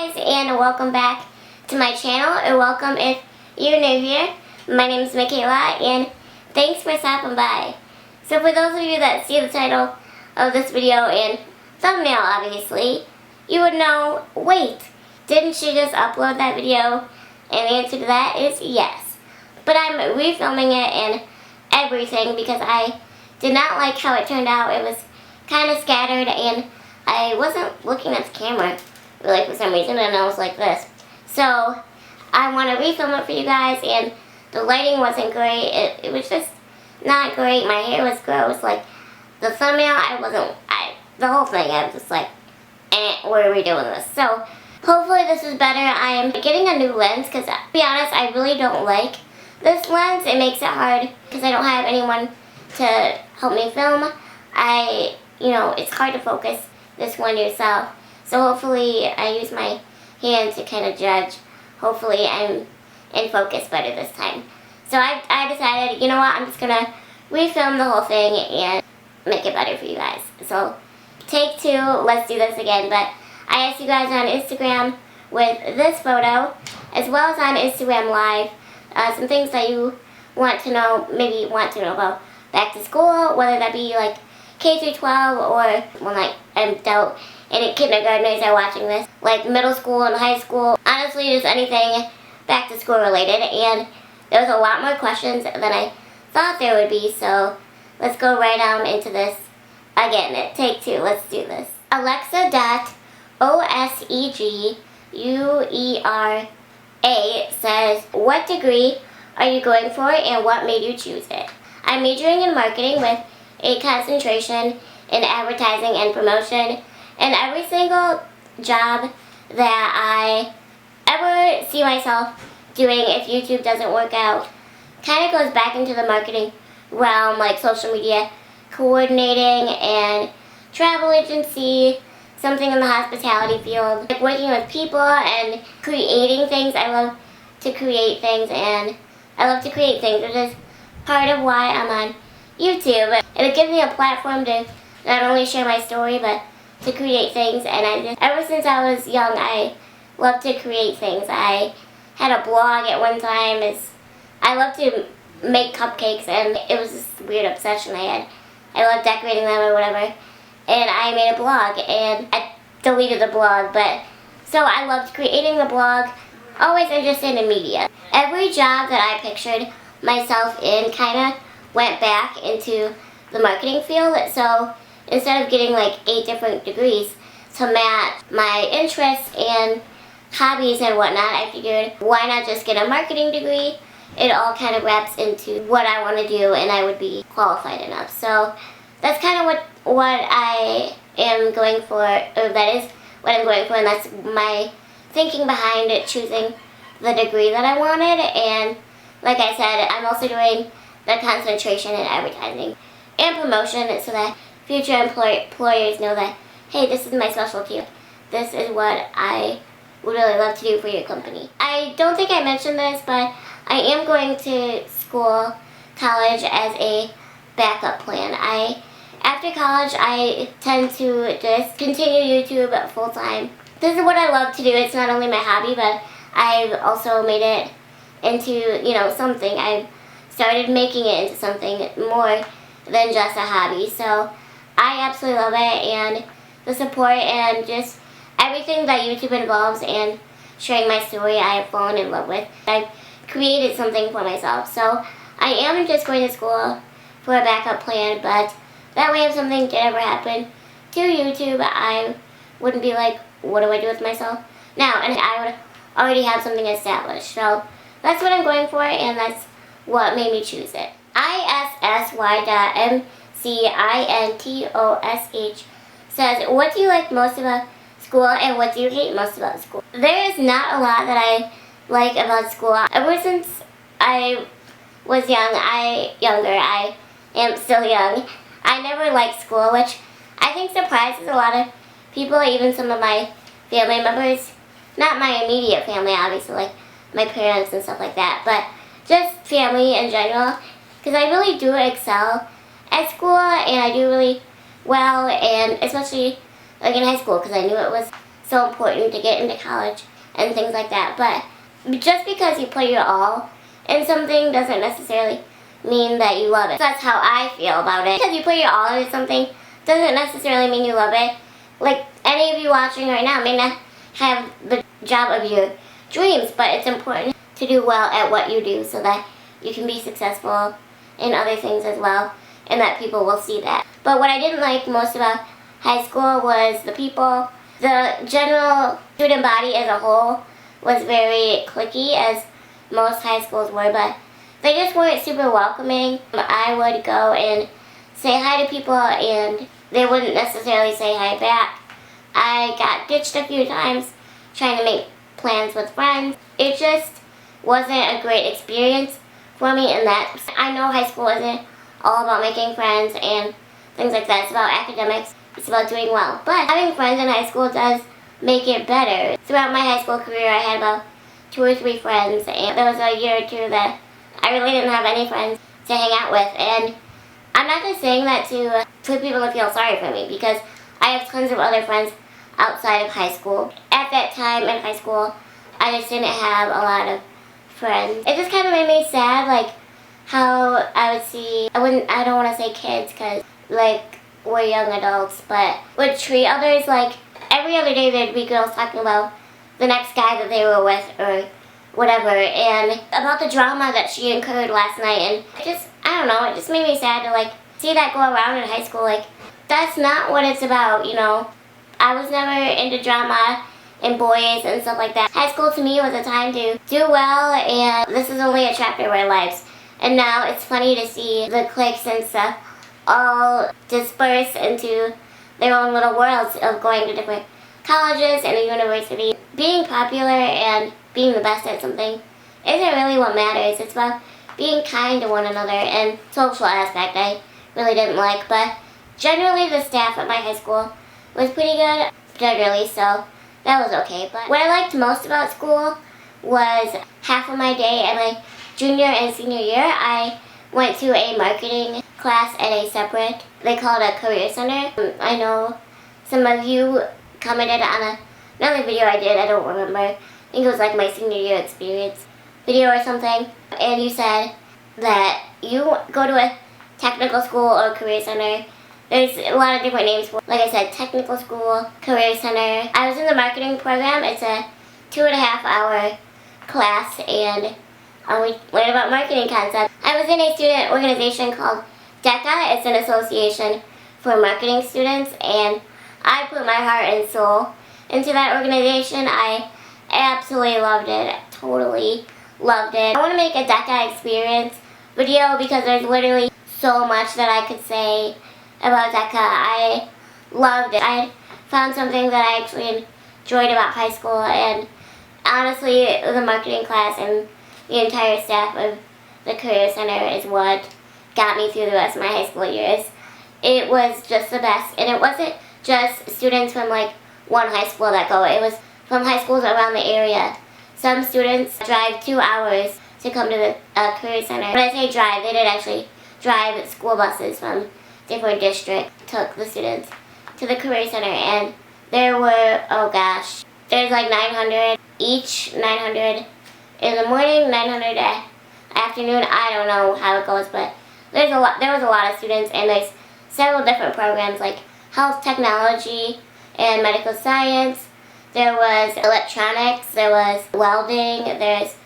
guys, and welcome back to my channel, or welcome if you're new here. My name is Michaela, and thanks for stopping by. So for those of you that see the title of this video and thumbnail, obviously, you would know, wait, didn't she just upload that video? And the answer to that is yes. But I'm refilming it and everything because I did not like how it turned out. It was kind of scattered, and I wasn't looking at the camera really for some reason, and I was like this. So I want to refilm it for you guys, and the lighting wasn't great. It was just not great. My hair was gross. Like the thumbnail, the whole thing, I was just like, where are we doing this? So hopefully this is better. I am getting a new lens because, to be honest, I really don't like this lens. It makes it hard because I don't have anyone to help me film. It's hard to focus this one yourself. So hopefully I use my hand to kind of judge. Hopefully I'm in focus better this time. So I decided, you know what, I'm just going to refilm the whole thing and make it better for you guys. So take two, let's do this again. But I asked you guys on Instagram with this photo, as well as on Instagram Live, some things that you want to know, maybe want to know about back to school, whether that be like K through 12 or, well, like, I doubt any kindergartners are watching this, like middle school and high school. Honestly, just anything back to school related, and there was a lot more questions than I thought there would be, so let's go right on into this. Again, take two, let's do this. Alexa.OSEGUERA says, what degree are you going for and what made you choose it? I'm majoring in marketing with a concentration in advertising and promotion, and every single job that I ever see myself doing, if YouTube doesn't work out, kind of goes back into the marketing realm, like social media coordinating and travel agency, something in the hospitality field, like working with people and creating things. I love to create things, and I love to create things, which is part of why I'm on YouTube. It gives me a platform to not only share my story, but to create things. And ever since I was young, I love to create things. I had a blog at one time. I love to make cupcakes, and it was this weird obsession I had. I love decorating them or whatever. And I made a blog, and I deleted the blog, but so I loved creating the blog, always interested in media. Every job that I pictured myself in kind of went back into the marketing field. So instead of getting like 8 different degrees to match my interests and hobbies and whatnot, I figured, why not just get a marketing degree? It all kind of wraps into what I want to do, and I would be qualified enough. So that's kind of what I am going for, or that is what I'm going for, and that's my thinking behind it, choosing the degree that I wanted. And like I said, I'm also doing the concentration in advertising and promotion, so that future employers know that, hey, this is my specialty. This is what I would really love to do for your company. I don't think I mentioned this, but I am going to college as a backup plan. After college, I tend to just continue YouTube full time. This is what I love to do. It's not only my hobby, but I've also made it into, something. I've started making it into something more than just a hobby. So I absolutely love it, and the support and just everything that YouTube involves and sharing my story, I have fallen in love with. I've created something for myself. So I am just going to school for a backup plan, but that way if something did ever happen to YouTube, I wouldn't be like, what do I do with myself now? And I would already have something established. So that's what I'm going for, and that's what made me choose it. ISSY.MCINTOSH says, what do you like most about school and what do you hate most about school? There is not a lot that I like about school. Ever since I was younger, I am still young, I never liked school, which I think surprises a lot of people, even some of my family members. Not my immediate family, obviously, like my parents and stuff like that, but just family in general, because I really do excel at school, and I do really well, and especially like in high school, because I knew it was so important to get into college and things like that. But just because you put your all in something doesn't necessarily mean that you love it. That's how I feel about it. Because you put your all into something doesn't necessarily mean you love it. Like, any of you watching right now may not have the job of your dreams, but it's important to do well at what you do so that you can be successful in other things as well, and that people will see that. But what I didn't like most about high school was the people. The general student body as a whole was very cliquey, as most high schools were, but they just weren't super welcoming. I would go and say hi to people and they wouldn't necessarily say hi back. I got ditched a few times trying to make plans with friends. It just wasn't a great experience for me in that I know high school isn't all about making friends and things like that. It's about academics. It's about doing well. But having friends in high school does make it better. Throughout my high school career, I had about 2 or 3 friends, and there was a year or two that I really didn't have any friends to hang out with. And I'm not just saying that for people to feel sorry for me, because I have tons of other friends outside of high school. At that time in high school, I just didn't have a lot of friends. It just kind of made me sad, like how I would see, I don't want to say kids because like we're young adults, but would treat others like every other day there'd be girls talking about the next guy that they were with or whatever, and about the drama that she incurred last night, and it just, I don't know, it just made me sad to like see that go around in high school. Like, that's not what it's about, you know. I was never into drama and boys and stuff like that. High school to me was a time to do well, and this is only a chapter of our lives. And now it's funny to see the cliques and stuff all disperse into their own little worlds of going to different colleges and a university. Being popular and being the best at something isn't really what matters. It's about being kind to one another, and social aspect I really didn't like, but generally the staff at my high school was pretty good, generally, so that was okay. But what I liked most about school was half of my day at my junior and senior year, I went to a marketing class at a separate, they call it a career center. I know some of you commented on another video I did, I don't remember. I think it was like my senior year experience video or something. And you said that you go to a technical school or career center. There's a lot of different names for it. Like I said, technical school, career center. I was in the marketing program. It's a 2.5-hour class, and we learned about marketing concepts. I was in a student organization called DECA. It's an association for marketing students, and I put my heart and soul into that organization. I absolutely loved it. Totally loved it. I want to make a DECA experience video because there's literally so much that I could say about DECA. I loved it. I found something that I actually enjoyed about high school, and honestly, the marketing class and the entire staff of the Career Center is what got me through the rest of my high school years. It was just the best, and it wasn't just students from like one high school that go. It was from high schools around the area. Some students drive 2 hours to come to the Career Center. When I say drive, they did actually drive school buses from different districts, took the students to the Career Center, and there were, oh gosh, there's like 900 each, 900 in the morning, 900 afternoon. I don't know how it goes, but there was a lot of students, and there's several different programs like health technology and medical science. There was electronics, there was welding, there's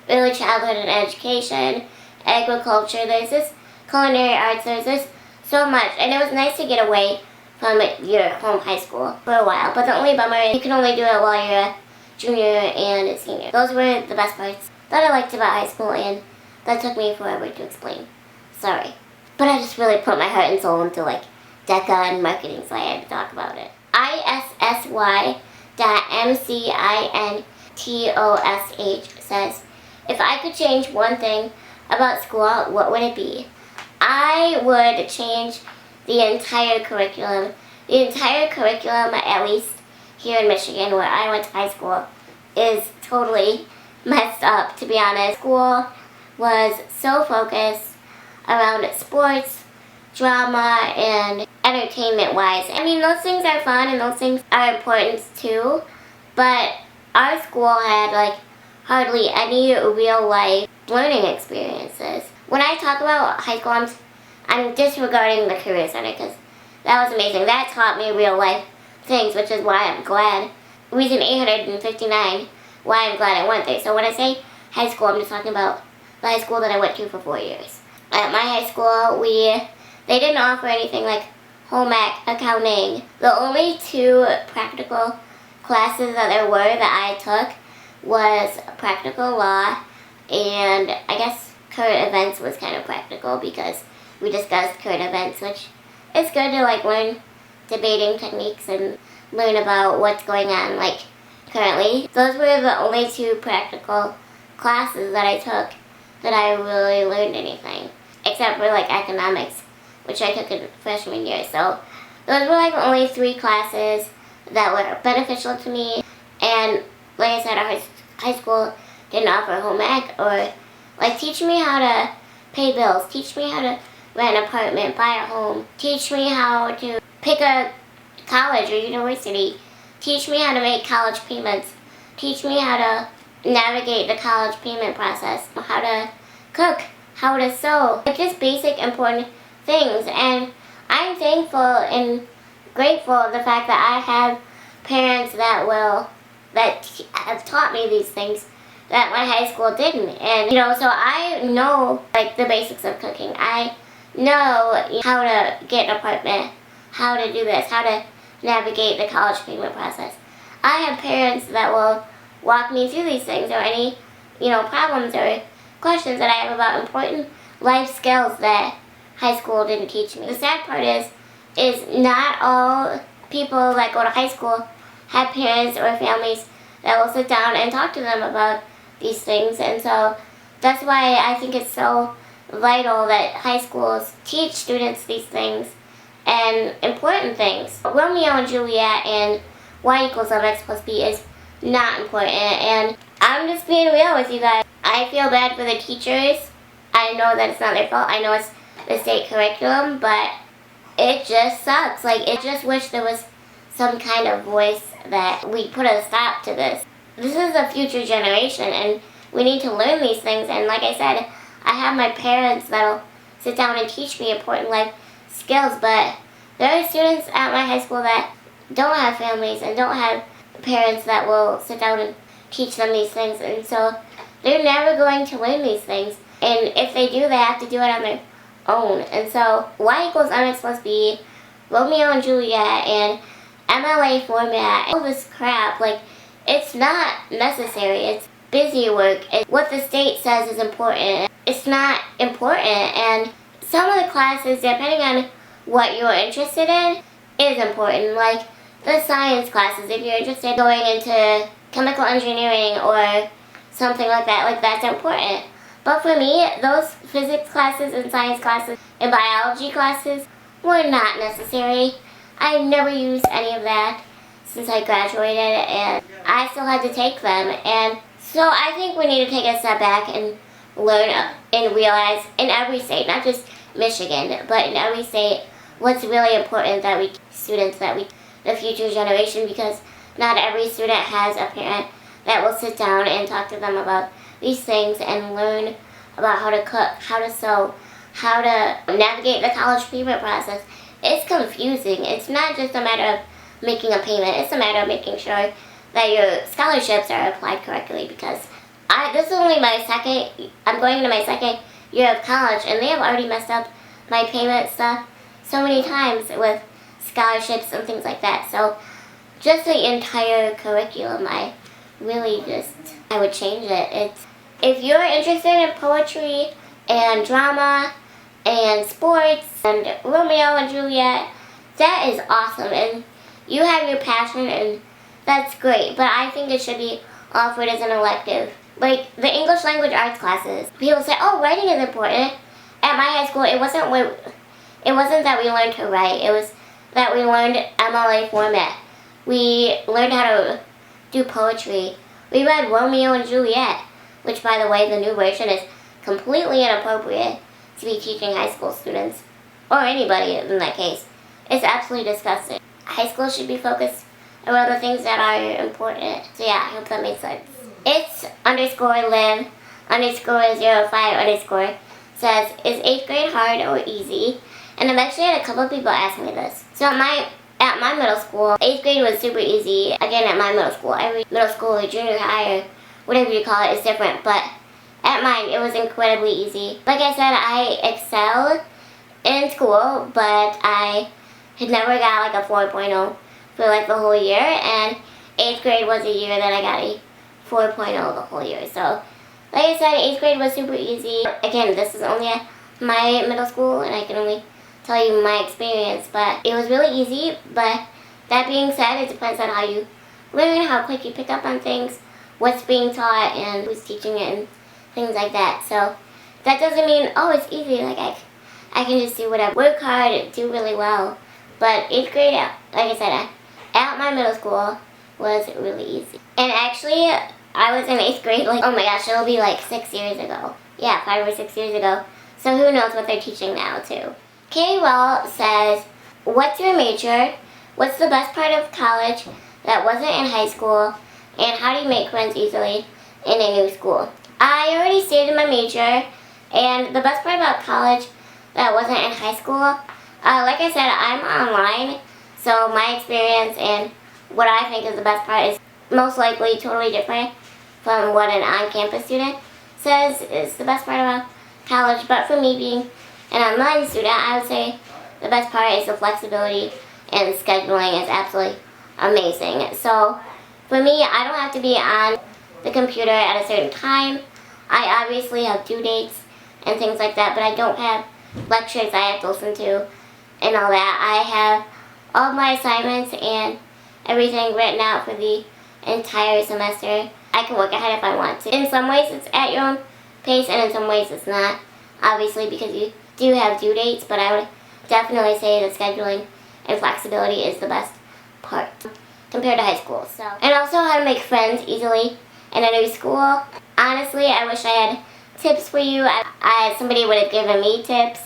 early childhood and education, agriculture, there's this culinary arts, there's so much, and it was nice to get away from your home high school for a while. But the only bummer is you can only do it while you're a junior and a senior. Those were the best parts that I liked about high school, and that took me forever to explain. Sorry. But I just really put my heart and soul into like DECA and marketing, so I had to talk about it. ISSY.MCINTOSH says, if I could change one thing about school, what would it be? I would change the entire curriculum. The entire curriculum, at least here in Michigan, where I went to high school, is totally messed up, to be honest. School was so focused around sports, drama, and entertainment-wise. I mean, those things are fun and those things are important too, But our school had like hardly any real life learning experiences. When I talk about high school, I'm disregarding the Career Center because that was amazing. That taught me real life things, which is why I'm glad. Reason 859, why I'm glad I went there. So when I say high school, I'm just talking about the high school that I went to for 4 years. At my high school, they didn't offer anything like home ec, accounting. The only 2 practical classes that there were that I took was practical law, and I guess current events was kind of practical because we discussed current events, which is good to like learn debating techniques and learn about what's going on like currently. Those were the only 2 practical classes that I took that I really learned anything, except for like economics, which I took in freshman year. So those were like the only 3 classes that were beneficial to me. And like I said, our high school didn't offer home ec or like teach me how to pay bills, teach me how to rent an apartment, buy a home, teach me how to pick a college or university, teach me how to make college payments, teach me how to navigate the college payment process, how to cook, how to sew, like just basic important things. And I'm thankful and grateful for the fact that I have parents that have taught me these things that my high school didn't. And so I know like the basics of cooking. I know how to get an apartment, how to do this, how to navigate the college payment process. I have parents that will walk me through these things or any problems or questions that I have about important life skills that high school didn't teach me. The sad part is not all people that go to high school have parents or families that will sit down and talk to them about these things. And so that's why I think it's so vital that high schools teach students these things and important things. Romeo and Juliet and y = mx plus b is not important, and I'm just being real with you guys. I feel bad for the teachers. I know that it's not their fault. I know it's the state curriculum, but it just sucks. Like, I just wish there was some kind of voice that we put a stop to this. This is a future generation, and we need to learn these things. And like I said, I have my parents that'll sit down and teach me important life skills, but there are students at my high school that don't have families and don't have parents that will sit down and teach them these things, and so they're never going to learn these things. And if they do, they have to do it on their own. And so y = mx plus b, Romeo and Juliet, and MLA format, all this crap, like, it's not necessary. It's busy work. It's what the state says is important. It's not important. And some of the classes, depending on what you're interested in, is important. Like the science classes, if you're interested in going into chemical engineering or something like that, like that's important. But for me, those physics classes and science classes and biology classes were not necessary. I never used any of that since I graduated, and I still had to take them. And so I think we need to take a step back and learn and realize in every state, not just Michigan, but in every state, what's really important that the future generation, because not every student has a parent that will sit down and talk to them about these things and learn about how to cook, how to sew, how to navigate the college payment process. It's confusing. It's not just a matter of making a payment. It's a matter of making sure that your scholarships are applied correctly, because this is only I'm going into my second year of college, and they have already messed up my payment stuff so many times with scholarships and things like that. So just the entire curriculum, I would change it. If you're interested in poetry and drama and sports and Romeo and Juliet, that is awesome, and you have your passion, and that's great, but I think it should be offered as an elective. Like the English language arts classes, people say, oh, writing is important. At my high school, it wasn't that we learned to write, it was that we learned MLA format. We learned how to do poetry. We read Romeo and Juliet, which, by the way, the new version is completely inappropriate to be teaching high school students, or anybody in that case. It's absolutely disgusting. High school should be focused I wrote the things that are important. So yeah, I hope that made sense. It's _live _05_ says, is 8th grade hard or easy? And I've actually had a couple of people ask me this. So at my middle school, 8th grade was super easy. Again, at my middle school, every middle school or junior high or whatever you call it is different. But at mine, it was incredibly easy. Like I said, I excelled in school, but I had never got like a 4.0 for like the whole year. And 8th grade was a year that I got a 4.0 the whole year. So like I said, 8th grade was super easy. Again, this is only at my middle school, and I can only tell you my experience, but it was really easy. But that being said, it depends on how you learn, how quick you pick up on things, what's being taught, and who's teaching it, and things like that. So that doesn't mean, oh, it's easy, like I can just do whatever. Work hard, do really well. But 8th grade, like I said, at my middle school was really easy. And actually, I was in 8th grade, like, oh my gosh, it'll be like 6 years ago. Yeah, 5 or 6 years ago. So who knows what they're teaching now, too. Katie Well says, what's your major? What's the best part of college that wasn't in high school? And how do you make friends easily in a new school? I already stated my major, and the best part about college that wasn't in high school, like I said, I'm online, so my experience and what I think is the best part is most likely totally different from what an on-campus student says is the best part about college. But for me being an online student, I would say the best part is the flexibility, and scheduling is absolutely amazing. So for me, I don't have to be on the computer at a certain time. I obviously have due dates and things like that, but I don't have lectures I have to listen to and all that. I have all my assignments and everything written out for the entire semester. I can work ahead if I want to. In some ways it's at your own pace, and in some ways it's not, obviously, because you do have due dates, but I would definitely say that scheduling and flexibility is the best part compared to high school. So, and also how to make friends easily in a new school. Honestly, I wish I had tips for you. Somebody would have given me tips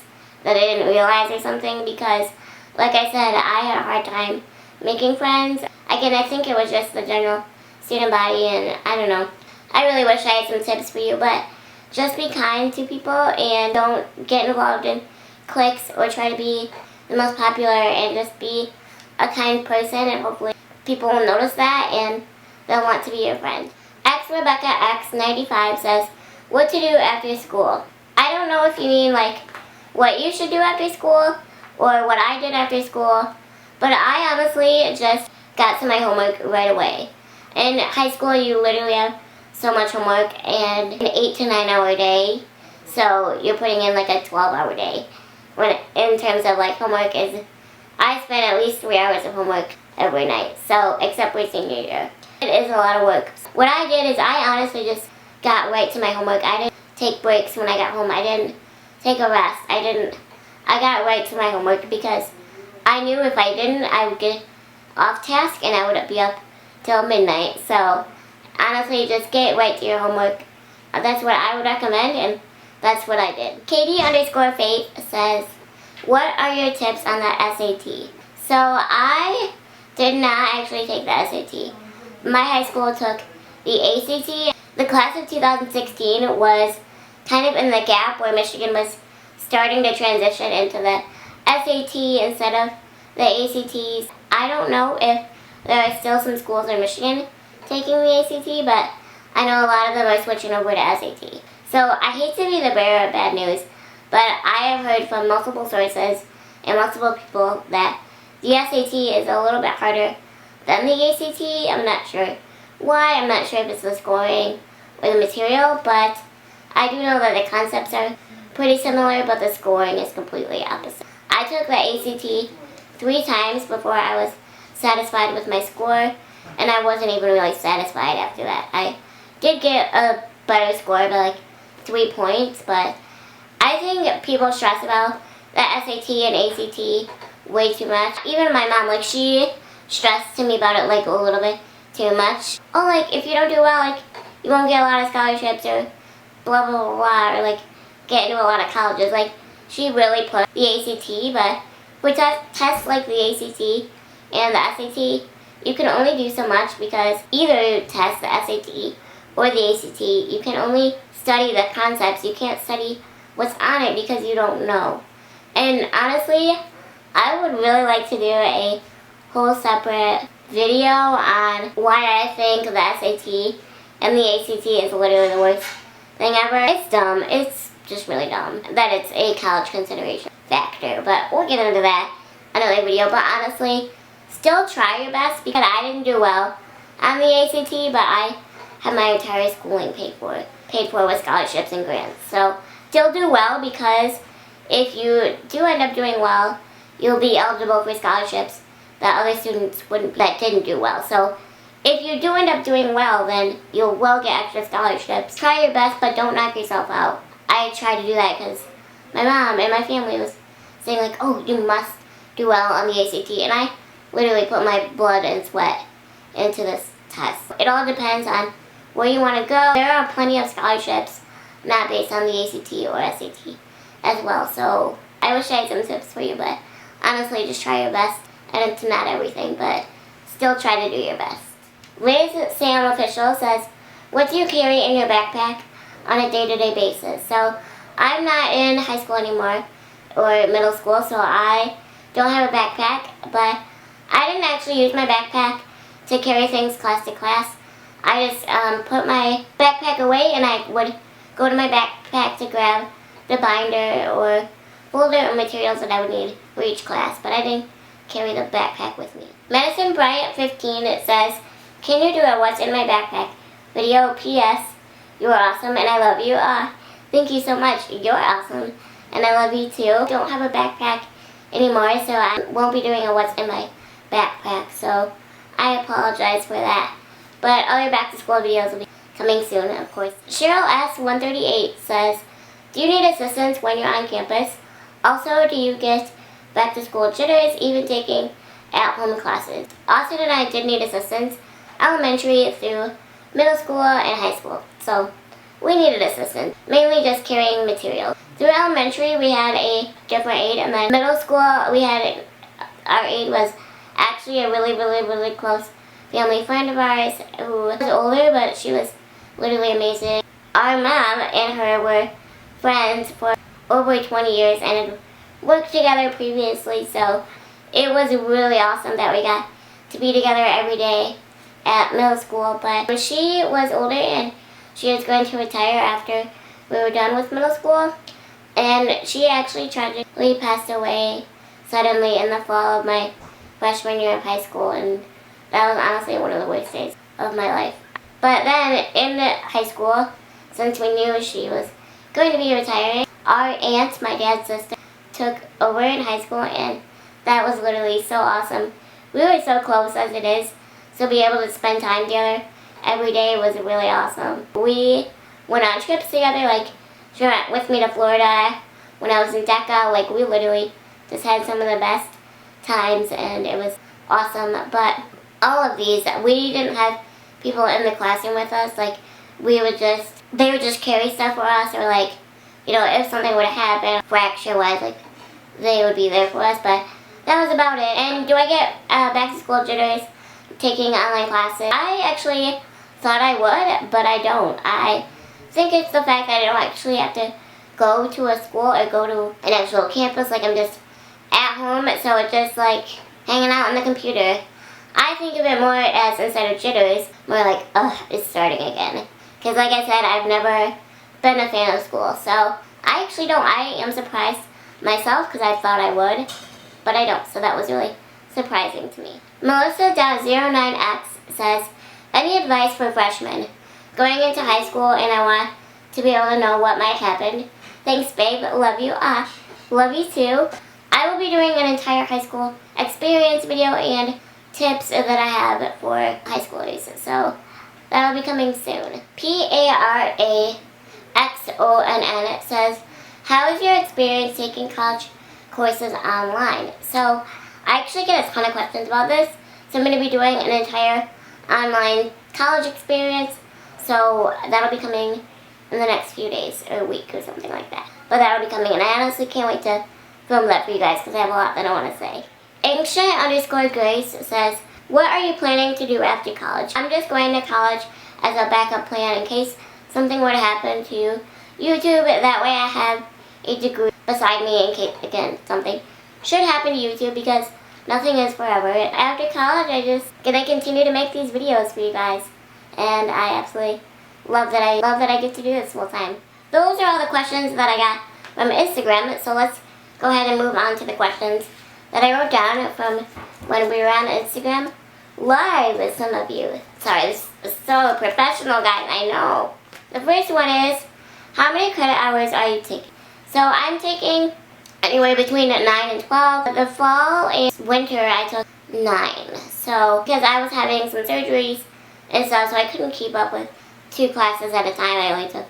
that I didn't realize or something, because like I said, I had a hard time making friends. Again, I think it was just the general student body, and I don't know. I really wish I had some tips for you, but just be kind to people and don't get involved in cliques or try to be the most popular, and just be a kind person, and hopefully people will notice that and they'll want to be your friend. XRebeccaX95 says, what to do after school? I don't know if you mean like what you should do after school or what I did after school, but I honestly just got to my homework right away. In high school, you literally have so much homework, and an 8 to 9 hour day, so you're putting in like a 12-hour day. When in terms of like homework is, I spend at least 3 hours of homework every night, so except for senior year. It is a lot of work. What I did is I honestly just got right to my homework. I didn't take breaks when I got home. I didn't take a rest. I got right to my homework because I knew if I didn't, I would get off task and I would be up till midnight. So honestly, just get right to your homework. That's what I would recommend, and that's what I did. Katie_Faith says, what are your tips on the SAT? So I did not actually take the SAT. My high school took the ACT. The class of 2016 was kind of in the gap where Michigan was starting to transition into the SAT instead of the ACTs. I don't know if there are still some schools in Michigan taking the ACT, but I know a lot of them are switching over to SAT. So I hate to be the bearer of bad news, but I have heard from multiple sources and multiple people that the SAT is a little bit harder than the ACT. I'm not sure why. I'm not sure if it's the scoring or the material, but I do know that the concepts are pretty similar, but the scoring is completely opposite. I took the ACT 3 times before I was satisfied with my score, and I wasn't even really satisfied after that. I did get a better score by like 3 points, but I think people stress about the SAT and ACT way too much. Even my mom, like, she stressed to me about it like a little bit too much. Oh, like, if you don't do well, like, you won't get a lot of scholarships or blah, blah, blah, blah, or like, get into a lot of colleges. Like, she really pushed the ACT, but for tests like the ACT and the SAT, you can only do so much because either test the SAT or the ACT, you can only study the concepts. You can't study what's on it because you don't know. And honestly, I would really like to do a whole separate video on why I think the SAT and the ACT is literally the worst thing ever. It's dumb. It's just really dumb that it's a college consideration factor. But we'll get into that in another video. But honestly, still try your best because I didn't do well on the ACT, but I had my entire schooling paid for with scholarships and grants. So still do well, because if you do end up doing well, you'll be eligible for scholarships that other students that didn't do well. So if you do end up doing well, then you will get extra scholarships. Try your best, but don't knock yourself out. I tried to do that because my mom and my family was saying like, oh, you must do well on the ACT, and I literally put my blood and sweat into this test. It all depends on where you want to go. There are plenty of scholarships not based on the ACT or SAT as well, so I wish I had some tips for you, but honestly, just try your best. And it's not everything, but still try to do your best. Liz Sam Official says, what do you carry in your backpack on a day-to-day basis? So I'm not in high school anymore or middle school, so I don't have a backpack, but I didn't actually use my backpack to carry things class to class. I just put my backpack away, and I would go to my backpack to grab the binder or folder or materials that I would need for each class, but I didn't carry the backpack with me. Madison Bryant 15, it says, can you do a what's in my backpack video? P.S. You're awesome and I love you. Thank you so much. You're awesome and I love you too. Don't have a backpack anymore, so I won't be doing a what's in my backpack, so I apologize for that. But other back to school videos will be coming soon, of course. Cheryl S138 says, do you need assistance when you're on campus? Also, do you get back to school jitters, even taking at-home classes? Austin and I did need assistance, elementary through middle school and high school. So we needed assistance, mainly just carrying materials. Through elementary, we had a different aide, and then middle school, our aide was actually a really close family friend of ours who was older, but she was literally amazing. Our mom and her were friends for over 20 years and had worked together previously, so it was really awesome that we got to be together every day at middle school. But she was older and she was going to retire after we were done with middle school, and she actually tragically passed away suddenly in the fall of my freshman year of high school, and that was honestly one of the worst days of my life. But then in high school, since we knew she was going to be retiring, our aunt, my dad's sister, took over in high school, and that was literally so awesome. We were so close as it is, so be able to spend time together every day was really awesome. We went on trips together, like she went with me to Florida when I was in DECA. Like, we literally just had some of the best times, and it was awesome. But all of these, we didn't have people in the classroom with us. Like, they would just carry stuff for us, or like, you know, if something would have happened fracture-wise, like, they would be there for us. But that was about it. And do I get back to school jitters taking online classes? I actually thought I would, but I don't. I think it's the fact that I don't actually have to go to a school or go to an actual campus. Like, I'm just at home, so it's just like hanging out on the computer. I think of it more as, instead of jitters, more like, ugh, it's starting again. Because like I said, I've never been a fan of school, so I actually don't. I am surprised myself because I thought I would, but I don't, so that was really surprising to me. Melissa.09x says, any advice for freshmen going into high school, and I want to be able to know what might happen? Thanks, babe. Love you. Love you too. I will be doing an entire high school experience video and tips that I have for high schoolers, so that'll be coming soon. PARAXONN says, how is your experience taking college courses online? So I actually get a ton of questions about this, so I'm going to be doing an entire online college experience, so that'll be coming in the next few days or a week or something like that. But that'll be coming, and I honestly can't wait to film that for you guys because I have a lot that I want to say. Ancient_Grace says, What are you planning to do after college? I'm just going to college as a backup plan in case something were to happen to YouTube. That way I have a degree beside me in case, again, something should happen to YouTube, because nothing is forever. After college, I just gonna continue to make these videos for you guys, and I absolutely love that I get to do this full time. Those are all the questions that I got from Instagram, so let's go ahead and move on to the questions that I wrote down from when we were on Instagram Live with some of you. Sorry, this is so professional, guys, I know. The first one is, how many credit hours are you taking? So I'm taking anywhere between 9 and 12. The fall and winter I took 9. So, because I was having some surgeries and stuff, so I couldn't keep up with 2 classes at a time. I only took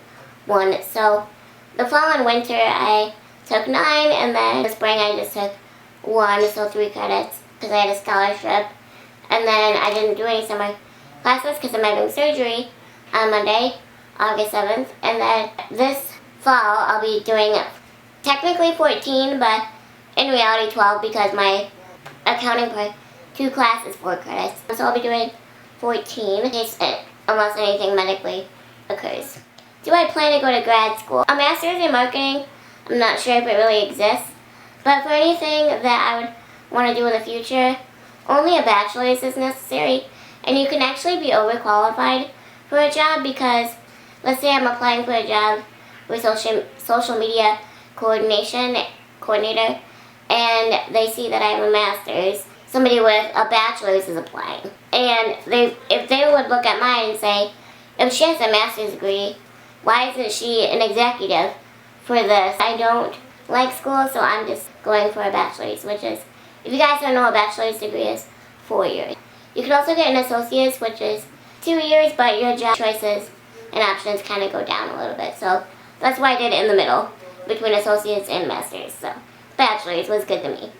1. So, the fall and winter I took 9, and then the spring I just took 1, so 3 credits, because I had a scholarship. And then I didn't do any summer classes because I'm having surgery on Monday, August 7th. And then this fall I'll be doing technically 14, but in reality 12, because my accounting part 2 classes 4 credits. So I'll be doing 14 in case unless anything medically occurs. Do I plan to go to grad school? A master's in marketing, I'm not sure if it really exists, but for anything that I would want to do in the future, only a bachelor's is necessary, and you can actually be overqualified for a job, because let's say I'm applying for a job with social media coordinator, and they see that I have a master's. Somebody with a bachelor's is applying, and if they would look at mine and say, if she has a master's degree, why isn't she an executive for this? I don't like school, so I'm just going for a bachelor's, which is, if you guys don't know, a bachelor's degree is 4 years. You can also get an associate's, which is 2 years, but your job choices and options kind of go down a little bit. So that's why I did it in the middle, between associates and masters. So bachelor's was good to me.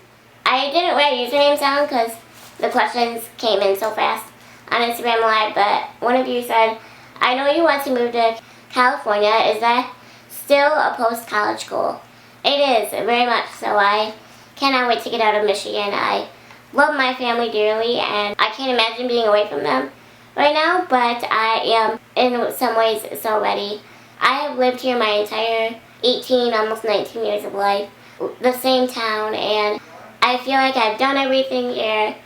I didn't write usernames down because the questions came in so fast on Instagram Live, but one of you said, I know you want to move to California. Is that still a post-college goal? It is, very much so. I cannot wait to get out of Michigan. I love my family dearly, and I can't imagine being away from them right now, but I am in some ways so ready. I have lived here my entire 18, almost 19 years of life, the same town, and I feel like I've done everything here,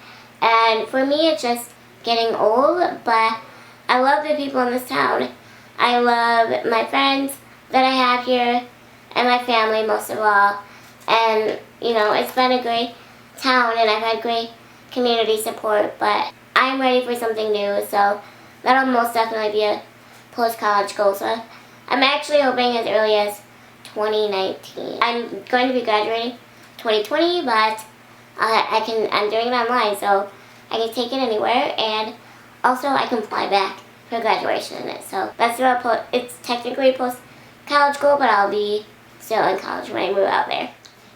and for me it's just getting old, but I love the people in this town. I love my friends that I have here, and my family most of all, and you know, it's been a great town, and I've had great community support, but I'm ready for something new, so that'll most definitely be a post-college goal. So I'm actually hoping as early as 2019. I'm going to be graduating 2020, but I'm doing it online, so I can take it anywhere, and also I can fly back for graduation. So that's it's technically a post-college goal, but I'll be still in college when I move out there.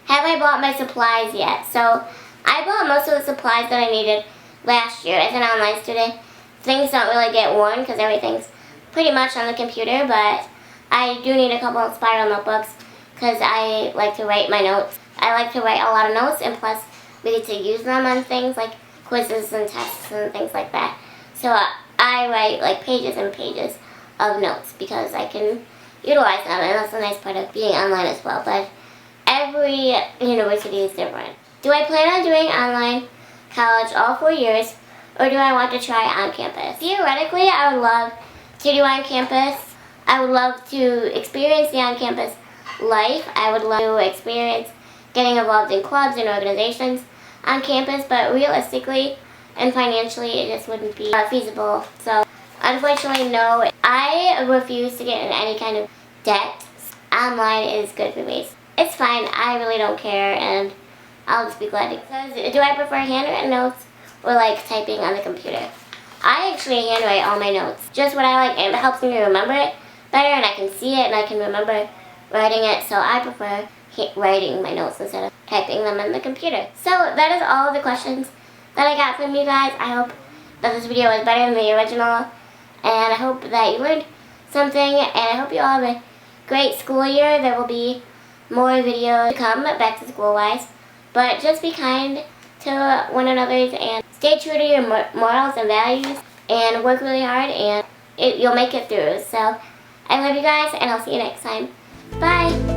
Have I bought my supplies yet? So I bought most of the supplies that I needed last year. As an online student, things don't really get worn because everything's pretty much on the computer, but I do need a couple of spiral notebooks because I like to write my notes. I like to write a lot of notes, and plus we get to use them on things like quizzes and tests and things like that. So I write like pages and pages of notes because I can utilize them, and that's a nice part of being online as well. But every university is different. Do I plan on doing online college all 4 years, or do I want to try on campus? Theoretically, I would love to do on campus. I would love to experience the on-campus life. I would love to experience getting involved in clubs and organizations on campus, but realistically and financially, it just wouldn't be feasible. So, unfortunately, no. I refuse to get in any kind of debt. Online is good for me. It's fine. I really don't care, and I'll just be glad. Because do I prefer handwritten notes or like typing on the computer? I actually handwrite all my notes. Just what I like, and it helps me remember it better, and I can see it, and I can remember writing it. So I prefer writing my notes instead of typing them on the computer. So that is all of the questions that I got from you guys. I hope that this video was better than the original, and I hope that you learned something, and I hope you all have a great school year. There will be more videos to come back to school wise, but just be kind to to one another and stay true to your morals and values and work really hard, and you'll make it through. So I love you guys, and I'll see you next time. Bye!